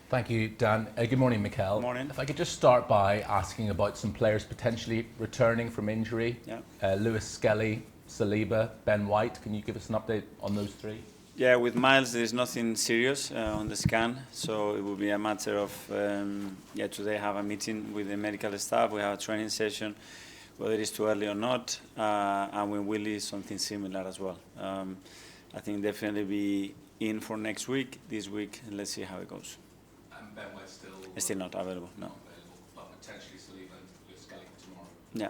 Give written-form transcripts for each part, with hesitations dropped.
Thank you, Dan. Good morning, Mikel. Morning. If I could just start by asking about some players potentially returning from injury. Yeah. Lewis Skelly, Saliba, Ben White. Can you give us an update on those three? Yeah, with Miles, there is nothing serious on the scan, so it will be a matter of, today have a meeting with the medical staff, we have a training session, whether it's too early or not, and with Willie, something similar as well. I think definitely be in for next week, this week, and let's see how it goes. And Ben White Still not available, no. Not available, but potentially Saliba and Lewis Skelly for tomorrow. Yeah.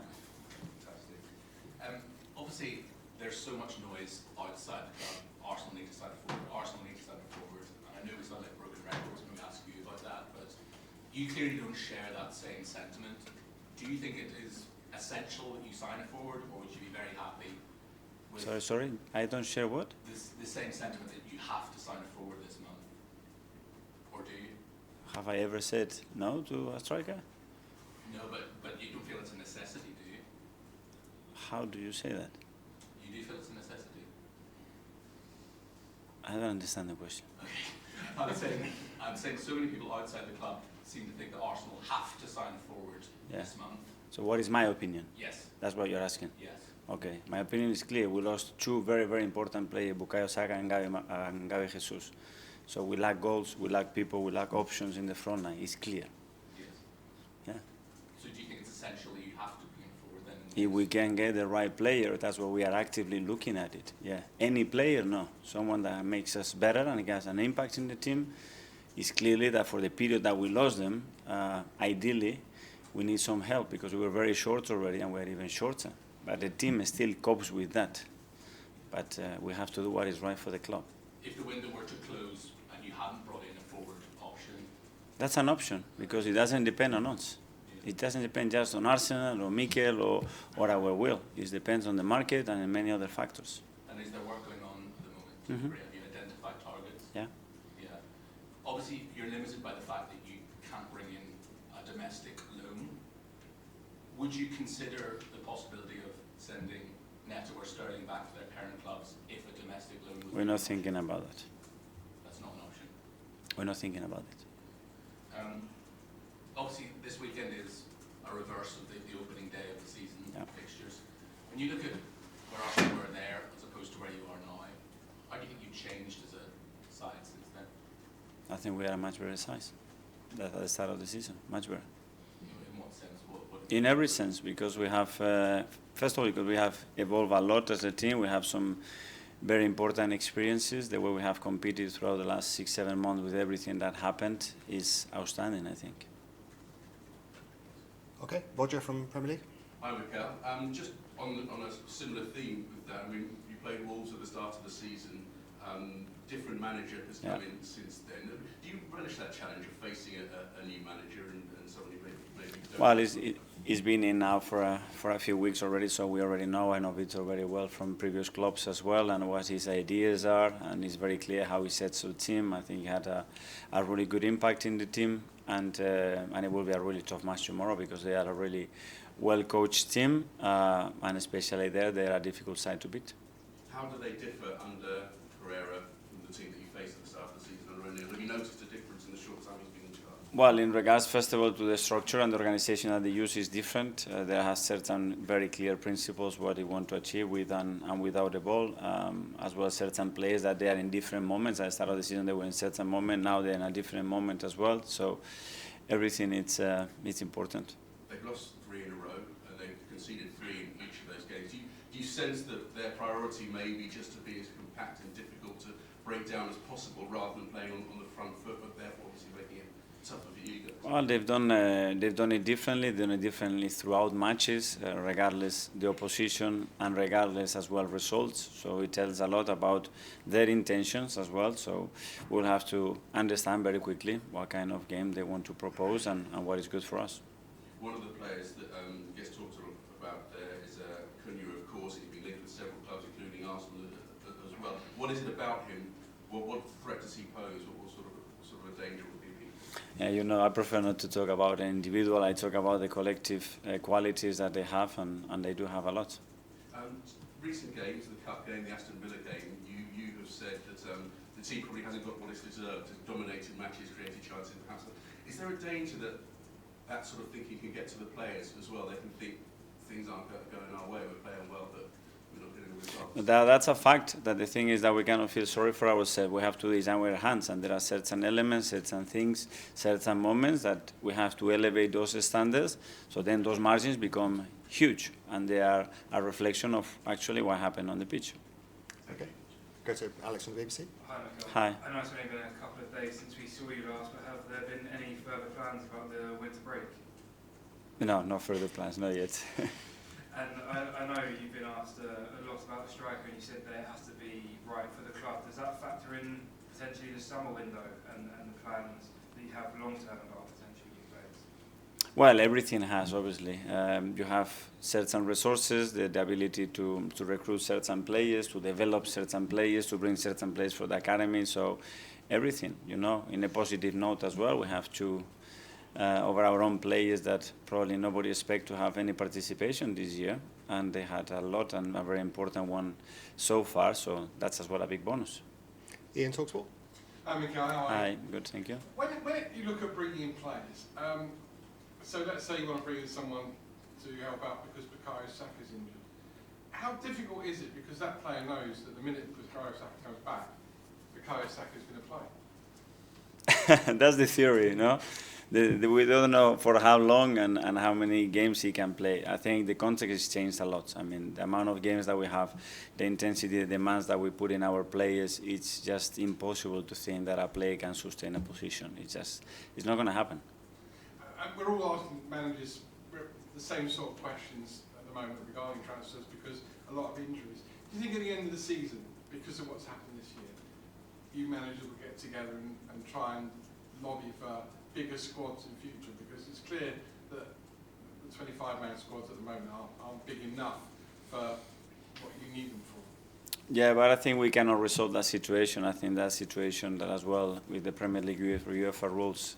Fantastic. Obviously, there's so much noise outside the club. Arsenal need to sign a forward. Arsenal need to sign a forward. And I know we sound like broken records when we ask you about that, but you clearly don't share that same sentiment. Do you think it is essential that you sign a forward, or would you be very happy with... Sorry, I don't share what? The same sentiment that you have to sign a forward this month, or do you? Have I ever said no to a striker? No, but you don't feel it's a necessity, do you? How do you say that? You do feel it's a necessity? I don't understand the question. Okay. I'm saying so many people outside the club seem to think that Arsenal have to sign a forward this month. So what is my opinion? Yes. That's what you're asking? Yes. Okay, my opinion is clear. We lost two very, very important players, Bukayo Saka and Gabriel Jesus. So we lack goals, we lack people, we lack options in the front line. It's clear. Yes. Yeah. So do you think it's essential that you have to bring forward then? If we can get the right player, that's what we are actively looking at it. Yeah. Any player, no. Someone that makes us better and has an impact in the team. It's clearly that for the period that we lost them, ideally, we need some help because we were very short already and we're even shorter. But the team still copes with that. But we have to do what is right for the club. If the window were to close and you hadn't brought in a forward option? That's an option because it doesn't depend on us. It doesn't depend just on Arsenal or Mikel or our will. It depends on the market and many other factors. And is there work going on at the moment? Have you identified targets? Yeah. Yeah. Obviously, you're limited by the fact that you can't bring in a domestic loan. Would you consider the possibility of sending Neto or Sterling back to their parent clubs if a domestic loan was... We're not thinking about that. That's not an option? We're not thinking about it. Obviously, this weekend is a reverse of the opening day of the season fixtures. When you look at where Arsenal were there as opposed to where you are now, how do you think you've changed as a side since then? I think we are a much better size than at the start of the season. Much better. In what sense? In every sense, because we have, first of all, because we have evolved a lot as a team. We have some very important experiences. The way we have competed throughout the last 6-7 months with everything that happened is outstanding, I think. Okay, Roger from Premier League. Hi, Mikel. Just on a similar theme with that, I mean, you played Wolves at the start of the season. Different manager has come in since then. Do you relish that challenge of facing a new manager and somebody maybe don't... Well, he's been in now for a few weeks already, so we already know. I know Victor very well from previous clubs as well, and what his ideas are, and it's very clear how he sets the team. I think he had a really good impact in the team, and it will be a really tough match tomorrow because they are a really well-coached team, and especially there, they are a difficult side to beat. How do they differ under Pereira from the team that you faced at the start of the season under O'Neill? Have you noticed a difference in the short time he's been in charge? Well, in regards, first of all, to the structure and the organization that they use is different. They have certain very clear principles what they want to achieve with and without the ball, as well as certain players that they are in different moments. At the start of the season, they were in a certain moment. Now they're in a different moment as well. So everything it's important. They've lost 3 in a row, and they've conceded 3 in each of those games. Do you sense that their priority may be just to be as compact and difficult to break down as possible rather than playing on the front foot, but therefore obviously making it tougher for you guys? Well, they've done it differently. They've done it differently throughout matches, regardless the opposition and regardless as well results. So it tells a lot about their intentions as well. So we'll have to understand very quickly what kind of game they want to propose and what is good for us. One of the players that gets talked about there is Cunha, of course. He's been linked with several clubs, including Arsenal as well. What is it about him? What threat does he pose? What sort of a danger would he be? Yeah, you know, I prefer not to talk about an individual. I talk about the collective qualities that they have, and they do have a lot. Recent games, the Cup game, the Aston Villa game, you have said that the team probably hasn't got what it's deserved, has dominated matches, created chances, perhaps. Is there a danger that that sort of thinking can get to the players as well? They can think things aren't going our way, we're playing well, but we're not getting the results. That's a fact. That the thing is that we cannot feel sorry for ourselves. We have to design with our hands, and there are certain elements, certain things, certain moments that we have to elevate those standards. So then those margins become huge, and they are a reflection of actually what happened on the pitch. Okay. Go to Alex on the BBC. Hi, Mikel. Hi. I know it's only been a couple of days since we saw you last, but have there been any further plans about the winter break? No, no further plans, not yet. And I know you've been asked a lot about the striker, and you said that it has to be right for the club. Does that factor in potentially the summer window and the plans that you have long-term about potential new players? Well, everything has, obviously. You have certain resources, the ability to recruit certain players, to develop certain players, to bring certain players for the academy. So everything, you know, in a positive note as well. We have to, over our own players that probably nobody expect to have any participation this year. And they had a lot, and a very important one so far. So that's as well a big bonus. Ian, TalkSport. Hi, Mikel. How are Hi, you? good, thank you. When you look at bringing in players, so let's say you want to bring in someone to help out because Bukayo Saka is injured. How difficult is it? Because that player knows that the minute Bukayo Saka comes back, Bukayo Saka is going to play. That's the theory, you know. We don't know for how long and how many games he can play. I think the context has changed a lot. I mean, the amount of games that we have, the intensity, the demands that we put in our players, it's just impossible to think that a player can sustain a position. It's not going to happen. And we're all asking managers the same sort of questions at the moment regarding transfers because a lot of injuries. Do you think at the end of the season, because of what's happened this year, you managers will get together and try and lobby for bigger squads in future? Because it's clear that the 25-man squads at the moment aren't big enough for what you need them for. Yeah, but I think we cannot resolve that situation. I think that situation that as well with the Premier League UEFA rules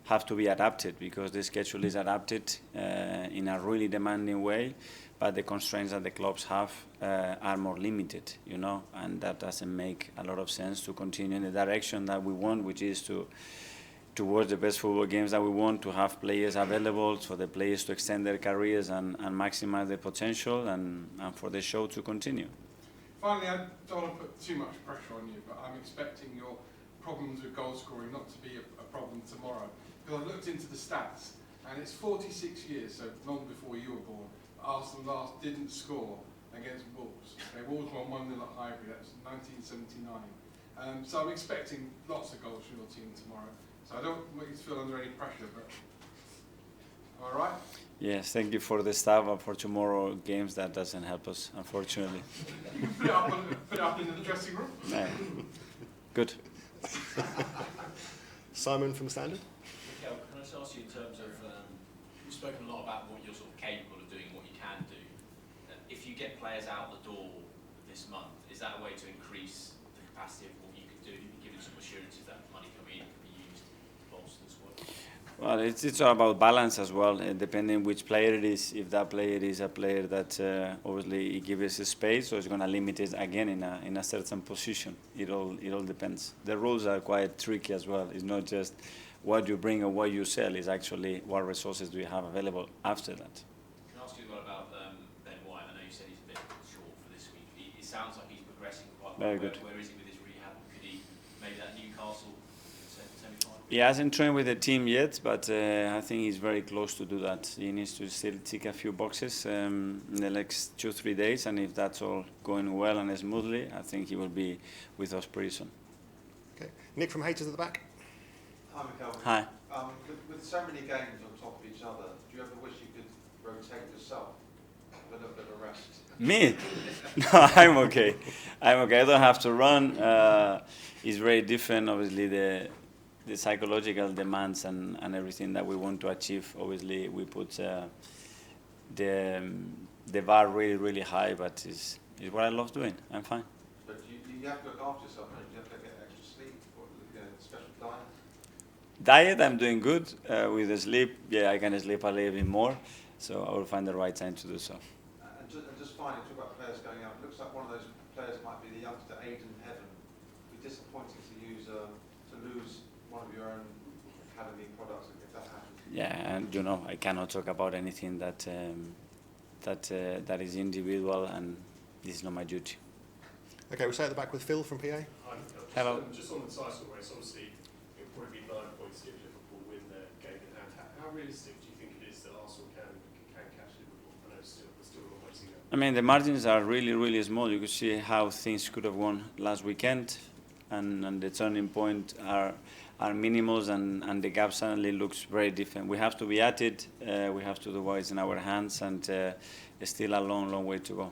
have to be adapted because the schedule is adapted in a really demanding way, but the constraints that the clubs have are more limited, you know, and that doesn't make a lot of sense to continue in the direction that we want, which is towards the best football games that we want, to have players available for the players to extend their careers and maximize their potential and for the show to continue. Finally, I don't want to put too much pressure on you, but I'm expecting your problems with goal scoring not to be a problem tomorrow. Because I've looked into the stats, and it's 46 years, so long before you were born, Arsenal last didn't score against Wolves. Okay, Wolves won 1-0 at Highbury, that's 1979. So I'm expecting lots of goals from your team tomorrow. So I don't want you to feel under any pressure, but all right? Yes, thank you for the stuff, but for tomorrow games that doesn't help us, unfortunately. You can put it up in the dressing room. Yeah. Good. Simon from Standard. Mikel, can I just ask you in terms of, you've spoken a lot about what you're sort of capable of doing, what you can do. If you get players out the door this month, is that a way to increase the capacity of what you can do, given some assurances that money coming in can be used to bolster the squad? Well, it's all about balance as well, depending which player it is. If that player is a player that obviously gives us space, so it's going to limit it again in a certain position. It all depends. The rules are quite tricky as well. It's not just what you bring or what you sell. It's actually what resources do you have available after that. Can I ask you as well about Ben White? I know you said he's a bit short for this week. It sounds like he's progressing quite well. Very good. Where is he with his rehab? Could he maybe that Newcastle semi-final? He hasn't trained with the team yet, but I think he's very close to do that. He needs to still tick a few boxes in the next 2-3 days, and if that's all going well and smoothly, I think he will be with us pretty soon. Okay. Nick from Haters at the back. Hi, Mikel. Hi. With so many games on top of each other, do you ever wish you could rotate yourself? Have a little bit of a rest? Me? No, I'm okay. I'm okay. I don't have to run. It's very different, obviously, the psychological demands and everything that we want to achieve. Obviously, we put the bar really, really high, but it's what I love doing. I'm fine. But you have to look after yourself, don't you? You have to get extra sleep or special diet. Diet, I'm doing good. With the sleep, yeah, I can sleep a little bit more, so I will find the right time to do so. And just finally, talk about players going out. It looks like one of those players might be the youngster Aidan Heaven. We their own academy products if that happens? Yeah, and you know, I cannot talk about anything that that is individual, and this is not my duty. Okay, we'll stay at the back with Phil from PA. Hi, Mikel. Hello. Just on the title race, obviously it'll probably be 9 points if Liverpool win their game in hand. How realistic do you think it is that Arsenal can catch Liverpool? I know there's still a long way to go. I mean, the margins are really, really small. You could see how things could have gone last weekend, and the turning point are minimals, and the gap suddenly looks very different. We have to be at it. We have to do what is in our hands, and it's still a long, long way to go.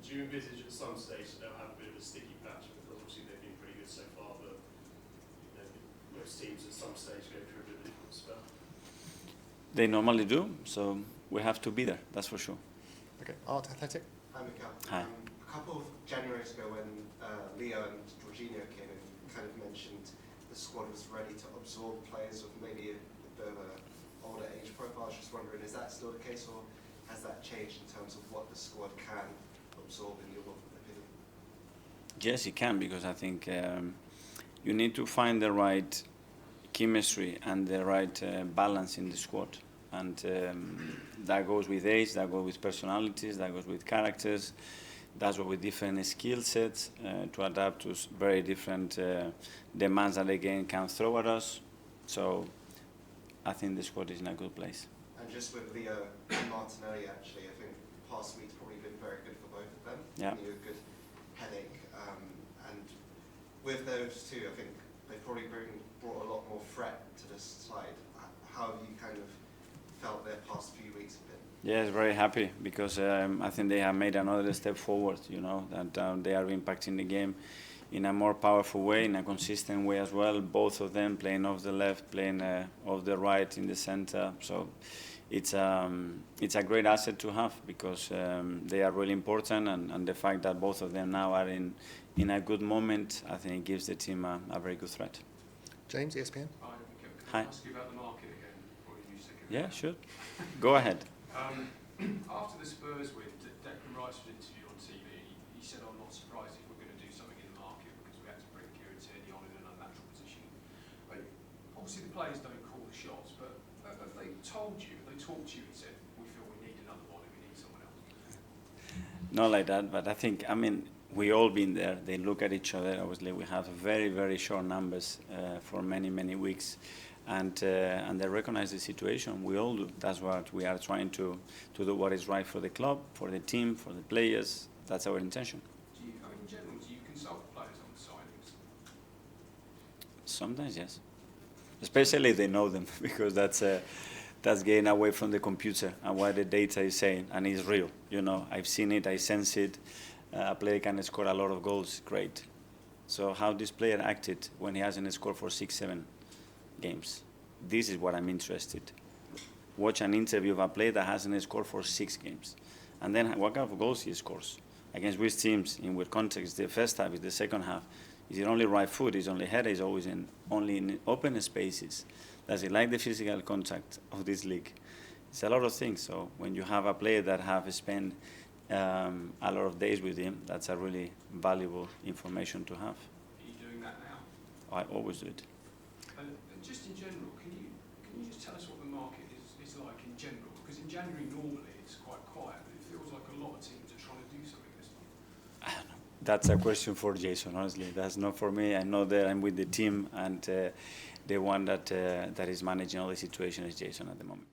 Do you envisage at some stage that they'll have a bit of a sticky patch? Because obviously they've been pretty good so far, but you know, most teams at some stage go through a bit of a difficult spell. They normally do, so we have to be there, that's for sure. Okay, Art Athletic. Hi, Mikel. Hi. A couple of Januaries ago when Leo and Jorginho came in, kind of mentioned the squad was ready to absorb players of maybe a bit of an older age profile. I was just wondering, is that still the case, or has that changed in terms of what the squad can absorb in your opinion? Yes, it can, because I think you need to find the right chemistry and the right balance in the squad. And that goes with age, that goes with personalities, that goes with characters, that's what with different skill sets to adapt to very different demands that the game can throw at us. So I think the squad is in a good place. And just with Leo and Martinelli, actually, I think the past week's probably been very good for both of them. Yeah. You a good headache. And with those two, I think they've probably brought a lot more threat to this side. How have you kind of felt their past few weeks have been? Yes, very happy, because I think they have made another step forward, you know, that they are impacting the game in a more powerful way, in a consistent way as well. Both of them playing off the left, playing off the right, in the center. So it's a great asset to have, because they are really important, and the fact that both of them now are in a good moment, I think it gives the team a very good threat. James, ESPN. Hi, Mikel. Can Hi. I ask you about the market again? Or are you sick of it? Yeah, sure. Go ahead. After the Spurs win, Declan Rice was interviewed on TV. He said, "I'm not surprised if we're going to do something in the market because we had to bring Kieran Tierney on in an unnatural position." Obviously, the players don't call the shots, but have they told you, have they talked to you and said, "We feel we need another one and we need someone else"? Not like that, but I think, I mean, we all been there. They look at each other. Obviously, we have very, very short numbers for many, many weeks, and they recognize the situation. We all do. That's what we are trying to do. What is right for the club, for the team, for the players. That's our intention. Do you, I mean, in general, do you consult players on the signings? Sometimes, yes. Especially if they know them, because that's getting away from the computer and what the data is saying, and it's real. You know, I've seen it, I sense it. A player can score a lot of goals, great. So how this player acted when he hasn't scored for 6-7 games? This is what I'm interested. Watch an interview of a player that hasn't scored for 6 games, and then what kind of goals he scores against which teams, in what context. The first half is the second half. Is it only right foot? Is only header? Is always only in open spaces? Does he like the physical contact of this league? It's a lot of things. So when you have a player that have spent a lot of days with him, that's a really valuable information to have. Are you doing that now? I always do it. And just in general, can you just tell us what the market is like in general? Because in January normally it's quite quiet, but it feels like a lot of teams are trying to do something this month. I don't know. That's a question for Jason, honestly. That's not for me. I know that I'm with the team, and the one that is managing all the situation is Jason at the moment.